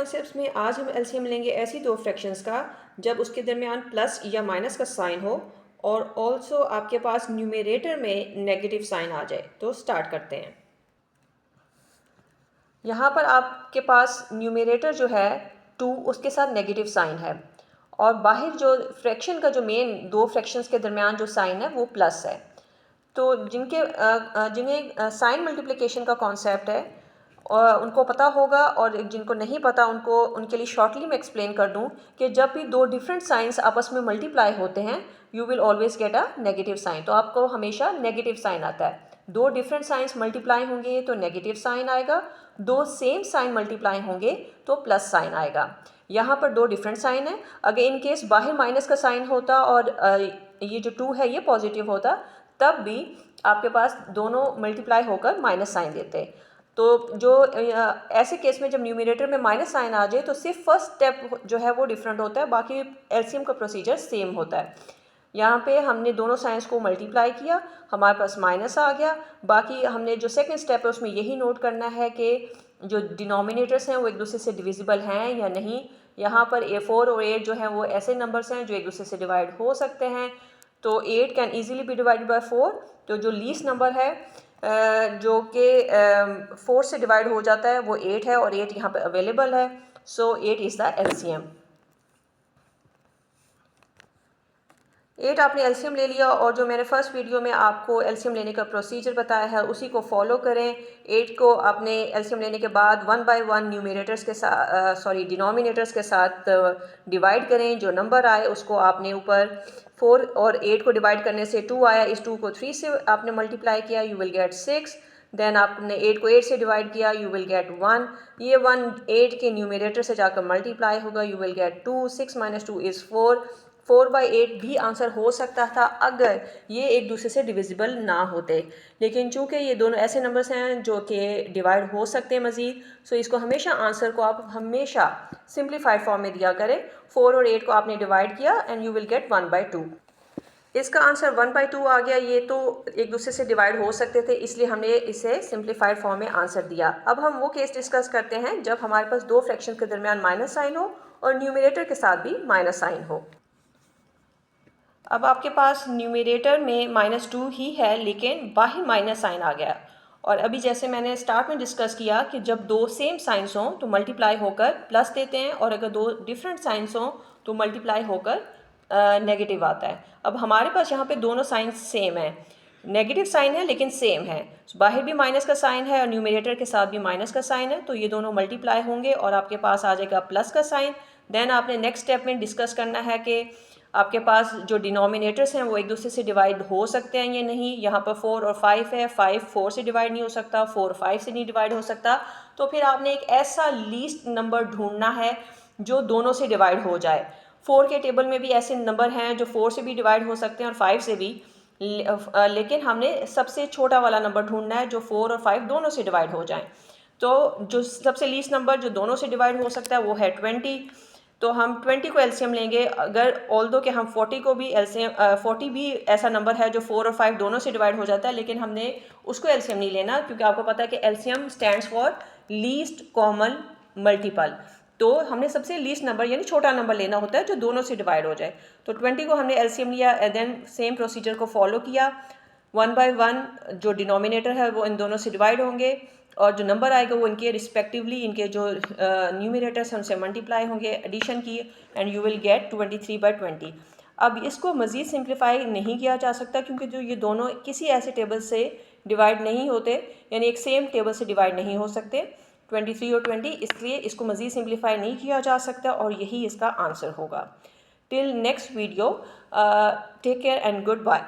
Concepts में आज हम एलसीएम लेंगे ऐसी दो फ्रैक्शंस का जब उसके दरमियान प्लस या माइनस का साइन हो और ऑल्सो आपके पास न्यूमरेटर में नेगेटिव साइन आ जाए। तो स्टार्ट करते हैं। यहाँ पर आपके पास न्यूमरेटर जो है 2 उसके साथ नेगेटिव साइन है और बाहर जो फ्रैक्शन का जो मेन दो फ्रैक्शंस के दरमियान जो साइन है वो प्लस है। तो जिन्हें साइन मल्टीप्लिकेशन का कॉन्सेप्ट है और उनको पता होगा, और जिनको नहीं पता उनके लिए शॉर्टली मैं एक्सप्लेन कर दूं कि जब भी दो डिफरेंट साइंस आपस में मल्टीप्लाई होते हैं you will always get a negative sign. तो आपको हमेशा नेगेटिव साइन आता है। दो डिफरेंट साइंस मल्टीप्लाई होंगे तो नेगेटिव साइन आएगा, दो सेम साइन मल्टीप्लाई होंगे तो प्लस साइन आएगा। यहाँ पर दो डिफरेंट साइन है। अगर इन केस बाहर माइनस का साइन होता और ये जो 2 है ये पॉजिटिव होता तब भी आपके पास दोनों मल्टीप्लाई होकर माइनस साइन देते। तो जो ऐसे केस में जब न्यूमरेटर में माइनस साइन आ जाए तो सिर्फ फर्स्ट स्टेप जो है वो डिफरेंट होता है, बाकी एलसीएम का प्रोसीजर सेम होता है। यहाँ पे हमने दोनों साइंस को मल्टीप्लाई किया, हमारे पास माइनस आ गया। बाकी हमने जो सेकंड स्टेप है उसमें यही नोट करना है कि जो डिनोमिनेटर्स हैं वो एक दूसरे से डिविजिबल हैं या नहीं। यहाँ पर 4 और 8 जो हैं वो ऐसे नंबर्स हैं जो एक दूसरे से डिवाइड हो सकते हैं। तो 8 can easily B divided by 4। तो जो लीस्ट नंबर है जो कि 4 से डिवाइड हो जाता है वो 8 है और 8 यहाँ पे अवेलेबल है। सो 8 इज़ द एलसीएम। 8 आपने एलसीएम ले लिया और जो मैंने फर्स्ट वीडियो में आपको एलसीएम लेने का प्रोसीजर बताया है उसी को फॉलो करें। 8 को आपने एलसीएम लेने के बाद 1 बाय 1 न्यूमरेटर्स के साथ डिनोमिनेटर्स के साथ डिवाइड करें। जो नंबर आए उसको आपने ऊपर 4 और 8 को डिवाइड करने से 2 आया, इस 2 को 3 से आपने मल्टीप्लाई किया, यू विल गेट 6। देन आपने 8 को 8 से डिवाइड किया, यू विल गेट 1। ये 1 8 के न्यूमरेटर से जाकर मल्टीप्लाई होगा, you will get 2। 6 - 2 is 4। 4 by 8 भी आंसर हो सकता था अगर ये एक दूसरे से डिविजिबल ना होते, लेकिन चूंकि ये दोनों ऐसे नंबर्स हैं जो कि डिवाइड हो सकते हैं मज़ीद, सो इसको हमेशा आंसर को आप हमेशा सिंप्लीफाइड फॉर्म में दिया करें। 4 और 8 को आपने डिवाइड किया एंड यू विल गेट 1/2। इसका आंसर 1/2 आ गया। ये तो एक दूसरे से डिवाइड हो सकते थे इसलिए हमने इसे सिंप्लीफाइड फॉर्म में आंसर दिया। अब हम वो केस डिस्कस करते हैं जब हमारे पास दो फ्रैक्शन के दरमियान माइनस साइन हो और न्यूमरेटर के साथ भी माइनस साइन हो। अब आपके पास न्यूमरेटर में -2 ही है लेकिन बाहर माइनस साइन आ गया। और अभी जैसे मैंने स्टार्ट में डिस्कस किया कि जब दो सेम साइंस हों तो मल्टीप्लाई होकर प्लस देते हैं और अगर दो डिफरेंट साइंस हों तो मल्टीप्लाई होकर नेगेटिव आता है। अब हमारे पास यहाँ पे दोनों साइंस सेम है, नेगेटिव साइन है लेकिन सेम है। बाहर भी माइनस का साइन है और न्यूमरेटर के साथ भी माइनस का साइन है, तो ये दोनों मल्टीप्लाई होंगे और आपके पास आ जाएगा प्लस का साइन। देन आपने नेक्स्ट स्टेप में डिस्कस करना है कि आपके पास जो डिनोमिनेटर्स हैं वो एक दूसरे से डिवाइड हो सकते हैं या नहीं। यहाँ पर 4 और 5 है, 5 4 से डिवाइड नहीं हो सकता, 4 5 से नहीं डिवाइड हो सकता। तो फिर आपने एक ऐसा लीस्ट नंबर ढूंढना है जो दोनों से डिवाइड हो जाए। 4 के टेबल में भी ऐसे नंबर हैं जो 4 से भी डिवाइड हो सकते हैं और 5 से भी, लेकिन हमने सबसे छोटा वाला नंबर ढूंढना है जो 4 और 5 दोनों से डिवाइड हो जाएं। तो जो सबसे लीस्ट नंबर जो दोनों से डिवाइड हो सकता है वो है 20। तो हम 20 को एलसीएम लेंगे। अगर ऑल्दो कि हम 40 को भी एलसीएम 40 भी ऐसा नंबर है जो 4 और 5 दोनों से डिवाइड हो जाता है, लेकिन हमने उसको एलसीएम नहीं लेना क्योंकि आपको पता है कि LCM stands for least common multiple. तो हमने सबसे लीस्ट नंबर यानी छोटा नंबर लेना होता है जो दोनों से डिवाइड हो जाए। तो 20 को हमने एलसीएम लिया, देन सेम प्रोसीजर को फॉलो किया। 1 बाय 1 जो डिनोमिनेटर है वो इन दोनों से डिवाइड होंगे और जो नंबर आएगा वो इनके रिस्पेक्टिवली इनके जो न्यूमरेटर्स हैं उनसे मल्टीप्लाई होंगे, एडिशन की, एंड यू विल गेट 23/20। अब इसको मज़ीद सिंप्लीफाई नहीं किया जा सकता क्योंकि जो ये दोनों किसी ऐसे टेबल से डिवाइड नहीं होते, यानी एक सेम टेबल से डिवाइड नहीं हो सकते 23 और 20, इसलिए इसको मज़ीद सिंप्लीफाई नहीं किया जा सकता और यही इसका आंसर होगा। Till next video, take care and good bye.